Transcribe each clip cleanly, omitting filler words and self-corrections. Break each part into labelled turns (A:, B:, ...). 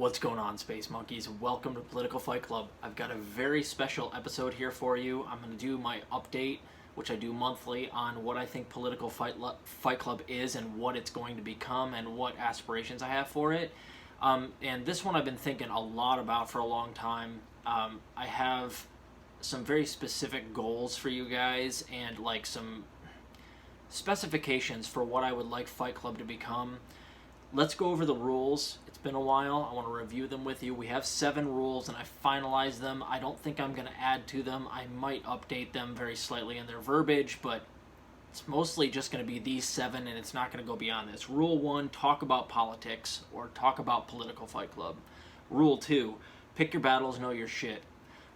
A: What's going on, Space Monkeys? Welcome to Political Fight Club. I've got a very special episode here for you. I'm going to do my update, which I do monthly, on what I think Political Fight Club is and what it's going to become and what aspirations I have for it. And this one I've been thinking a lot about for a long time. I have some very specific goals for you guys and like some specifications for what I would like Fight Club to become. Let's go over the rules. It's been a while. I want to review them with you. We have 7 rules and I finalized them. I don't think I'm going to add to them. I might update them very slightly in their verbiage, but it's mostly just going to be these 7 and it's not going to go beyond this. Rule 1, talk about politics or talk about Political Fight Club. Rule 2, pick your battles, know your shit.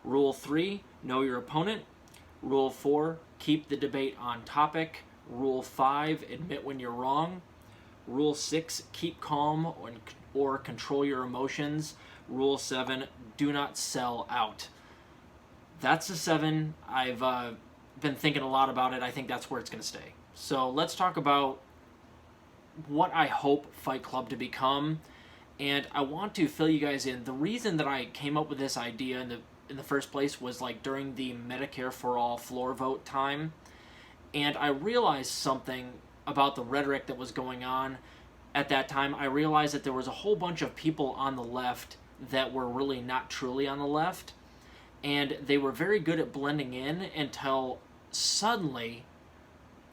A: Rule 3, know your opponent. Rule 4, keep the debate on topic. Rule 5, admit when you're wrong. Rule 6, keep calm or control your emotions. Rule 7, do not sell out. That's the 7. I've been thinking a lot about it. I think that's where it's going to stay. So let's talk about what I hope Fight Club to become. And I want to fill you guys in. The reason that I came up with this idea in the first place was like during the Medicare for All floor vote time. And I realized something about the rhetoric that was going on at that time. I realized that there was a whole bunch of people on the left that were really not truly on the left, and they were very good at blending in until suddenly,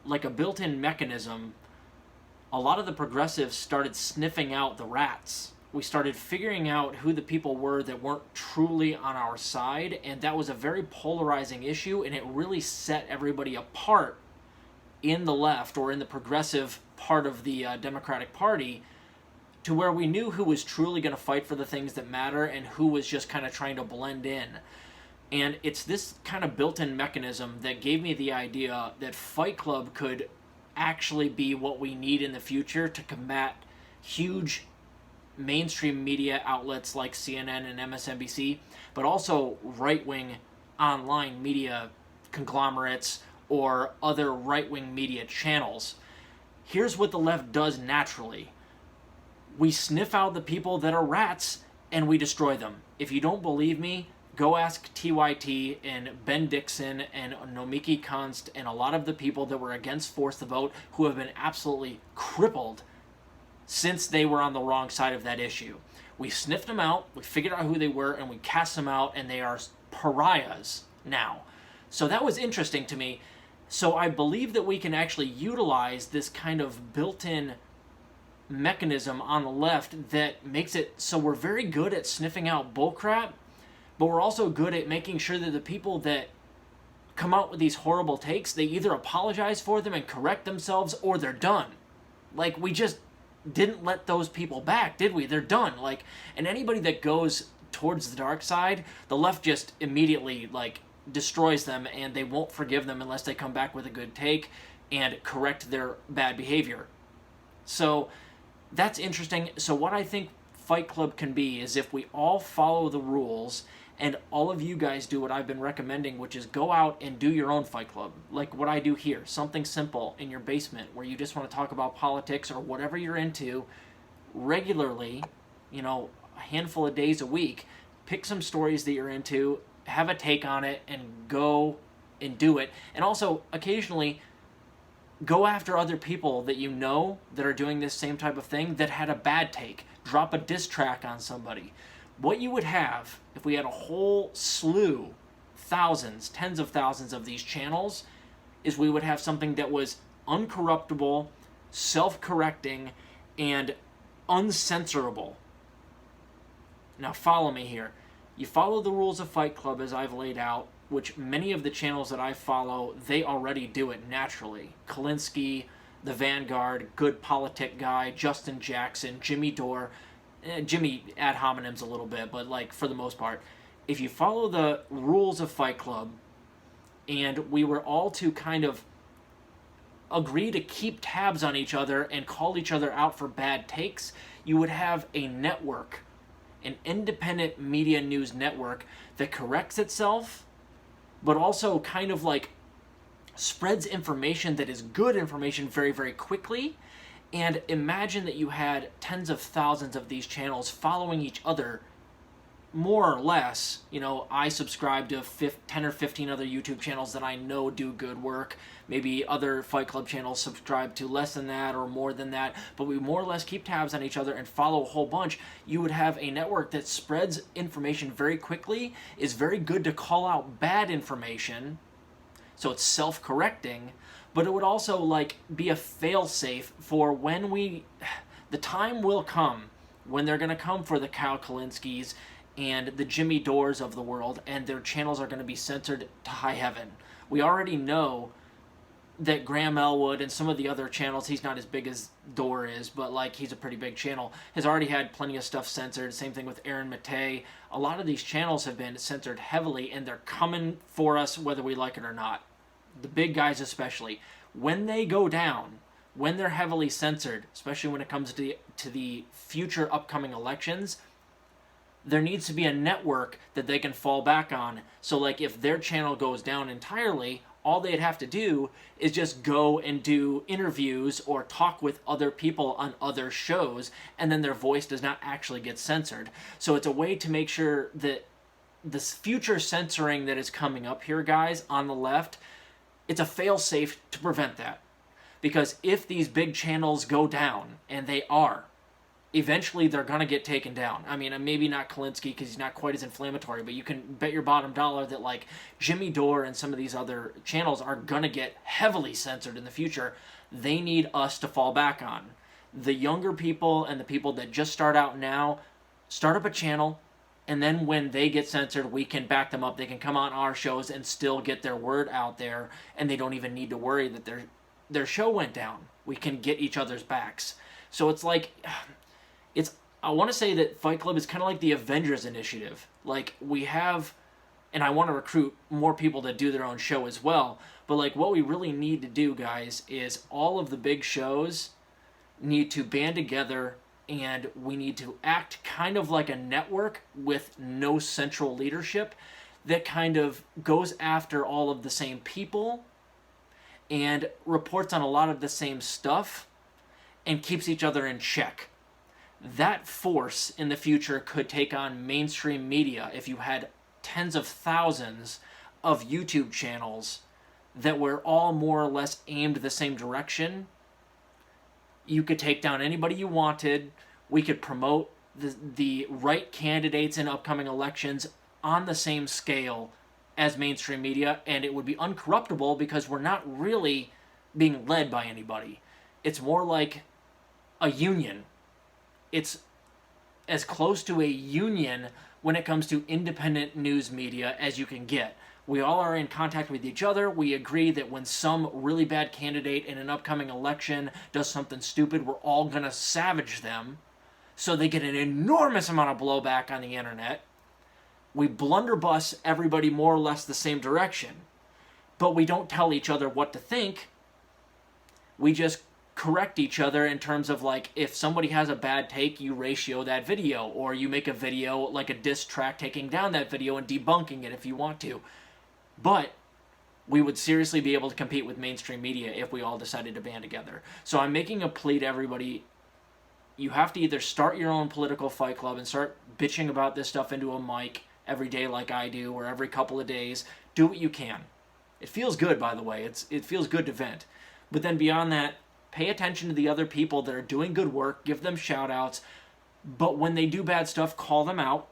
A: like a built-in mechanism, a lot of the progressives started sniffing out the rats. We started figuring out who the people were that weren't truly on our side, and that was a very polarizing issue, and it really set everybody apart in the left or in the progressive part of the Democratic Party, to where we knew who was truly going to fight for the things that matter and who was just kind of trying to blend in. And it's this kind of built-in mechanism that gave me the idea that Fight Club could actually be what we need in the future to combat huge mainstream media outlets like CNN and MSNBC, but also right-wing online media conglomerates or other right-wing media channels. Here's what the left does naturally. We sniff out the people that are rats and we destroy them. If you don't believe me, go ask TYT and Ben Dixon and Nomiki Konst and a lot of the people that were against Force the Vote who have been absolutely crippled since they were on the wrong side of that issue. We sniffed them out, we figured out who they were, and we cast them out, and they are pariahs now. So that was interesting to me. So I believe that we can actually utilize this kind of built-in mechanism on the left that makes it so we're very good at sniffing out bullcrap, but we're also good at making sure that the people that come out with these horrible takes, they either apologize for them and correct themselves or they're done. Like, we just didn't let those people back, did we? They're done. Like, and anybody that goes towards the dark side, the left just immediately, like, destroys them, and they won't forgive them unless they come back with a good take and correct their bad behavior. So that's interesting. So what I think Fight Club can be is if we all follow the rules and all of you guys do what I've been recommending, which is go out and do your own Fight Club, like what I do here. Something simple in your basement where you just want to talk about politics or whatever you're into regularly, you know, a handful of days a week. Pick some stories that you're into, have a take on it, and go and do it. And also, occasionally, go after other people that you know that are doing this same type of thing that had a bad take. Drop a diss track on somebody. What you would have if we had a whole slew, thousands, tens of thousands of these channels, is we would have something that was uncorruptible, self-correcting, and uncensorable. Now follow me here. You follow the rules of Fight Club as I've laid out, which many of the channels that I follow, they already do it naturally. Kalinsky, The Vanguard, Good Politic Guy, Justin Jackson, Jimmy Dore. Jimmy ad hominems a little bit, but like for the most part. If you follow the rules of Fight Club, and we were all to kind of agree to keep tabs on each other and call each other out for bad takes, you would have a network, an independent media news network that corrects itself, but also kind of like spreads information that is good information very, very quickly And imagine that you had tens of thousands of these channels following each other, more or less. I subscribe to 10 or 15 other YouTube channels that I know do good work. Maybe other Fight Club channels subscribe to less than that or more than that, but we more or less keep tabs on each other and follow a whole bunch. You would have a network that spreads information very quickly, is very good to call out bad information, so it's self-correcting, but it would also be a fail-safe for when the time will come when they're going to come for the Kyle Kalinskis and the Jimmy Dores of the world, and their channels are going to be censored to high heaven. We already know that Graham Elwood and some of the other channels, he's not as big as Dore is, but he's a pretty big channel, has already had plenty of stuff censored. Same thing with Aaron Matei. A lot of these channels have been censored heavily, and they're coming for us whether we like it or not. The big guys especially. When they go down, when they're heavily censored, especially when it comes to the future upcoming elections, there needs to be a network that they can fall back on. So if their channel goes down entirely, all they'd have to do is just go and do interviews or talk with other people on other shows, and then their voice does not actually get censored. So it's a way to make sure that this future censoring that is coming up here, guys, on the left, it's a fail-safe to prevent that. Because if these big channels go down, and they are, eventually they're going to get taken down. I mean, maybe not Kalinske because he's not quite as inflammatory, but you can bet your bottom dollar that Jimmy Dore and some of these other channels are going to get heavily censored in the future. They need us to fall back on. The younger people and the people that just start out now, start up a channel, and then when they get censored, we can back them up. They can come on our shows and still get their word out there, and they don't even need to worry that their show went down. We can get each other's backs. So it's I want to say that Fight Club is kind of like the Avengers Initiative. We have, and I want to recruit more people to do their own show as well, but what we really need to do, guys, is all of the big shows need to band together, and we need to act kind of like a network with no central leadership that kind of goes after all of the same people and reports on a lot of the same stuff and keeps each other in check. That force in the future could take on mainstream media if you had tens of thousands of YouTube channels that were all more or less aimed the same direction. You could take down anybody you wanted. We could promote the right candidates in upcoming elections on the same scale as mainstream media, and it would be uncorruptible because we're not really being led by anybody. It's more like a union. It's as close to a union when it comes to independent news media as you can get. We all are in contact with each other. We agree that when some really bad candidate in an upcoming election does something stupid, we're all going to savage them so they get an enormous amount of blowback on the internet. We blunderbuss everybody more or less the same direction, but we don't tell each other what to think. We just correct each other in terms of if somebody has a bad take, you ratio that video, or you make a video like a diss track taking down that video and debunking it if you want to. But we would seriously be able to compete with mainstream media if we all decided to band together. So I'm making a plea to everybody. You have to either start your own political fight club and start bitching about this stuff into a mic every day like I do, or every couple of days. Do what you can. It feels good, by the way. It feels good to vent. But then beyond that, pay attention to the other people that are doing good work. Give them shout-outs. But when they do bad stuff, call them out.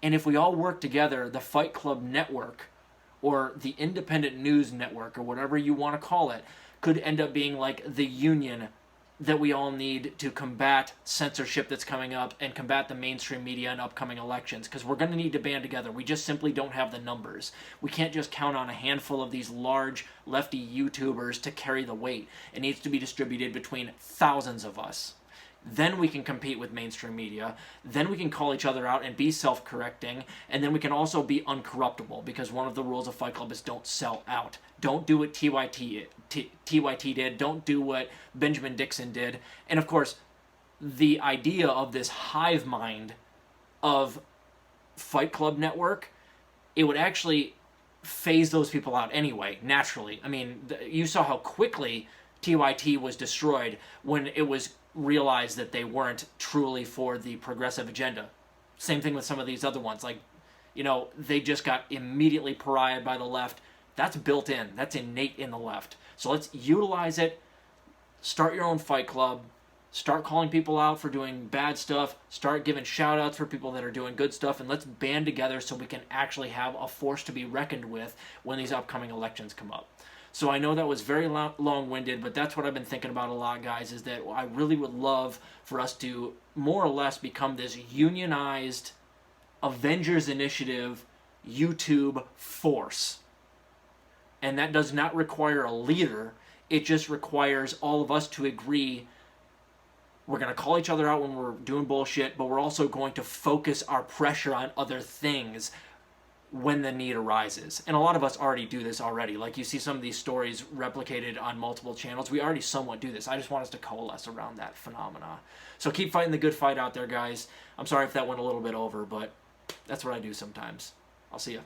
A: And if we all work together, the Fight Club Network, or the Independent News Network, or whatever you want to call it, could end up being the union that we all need to combat censorship that's coming up and combat the mainstream media in upcoming elections, because we're going to need to band together. We just simply don't have the numbers. We can't just count on a handful of these large lefty YouTubers to carry the weight. It needs to be distributed between thousands of us. Then we can compete with mainstream media. Then we can call each other out and be self-correcting. And then we can also be uncorruptible, because one of the rules of Fight Club is don't sell out. Don't do what TYT did. Don't do what Benjamin Dixon did. And of course, the idea of this hive mind of Fight Club Network, it would actually phase those people out anyway, naturally. I mean, you saw how quickly TYT was destroyed when it was realized that they weren't truly for the progressive agenda. Same thing with some of these other ones. Like, you know, they just got immediately pariahed by the left. That's built in. That's innate in the left. So let's utilize it. Start your own fight club. Start calling people out for doing bad stuff. Start giving shout-outs for people that are doing good stuff. And let's band together so we can actually have a force to be reckoned with when these upcoming elections come up. So I know that was very long-winded, but that's what I've been thinking about a lot, guys, is that I really would love for us to more or less become this unionized Avengers Initiative YouTube force. And that does not require a leader. It just requires all of us to agree we're going to call each other out when we're doing bullshit, but we're also going to focus our pressure on other things when the need arises. And a lot of us already do this already. Like, you see some of these stories replicated on multiple channels. We already somewhat do this. I just want us to coalesce around that phenomena. So keep fighting the good fight out there, guys. I'm sorry if that went a little bit over, but that's what I do sometimes. I'll see ya.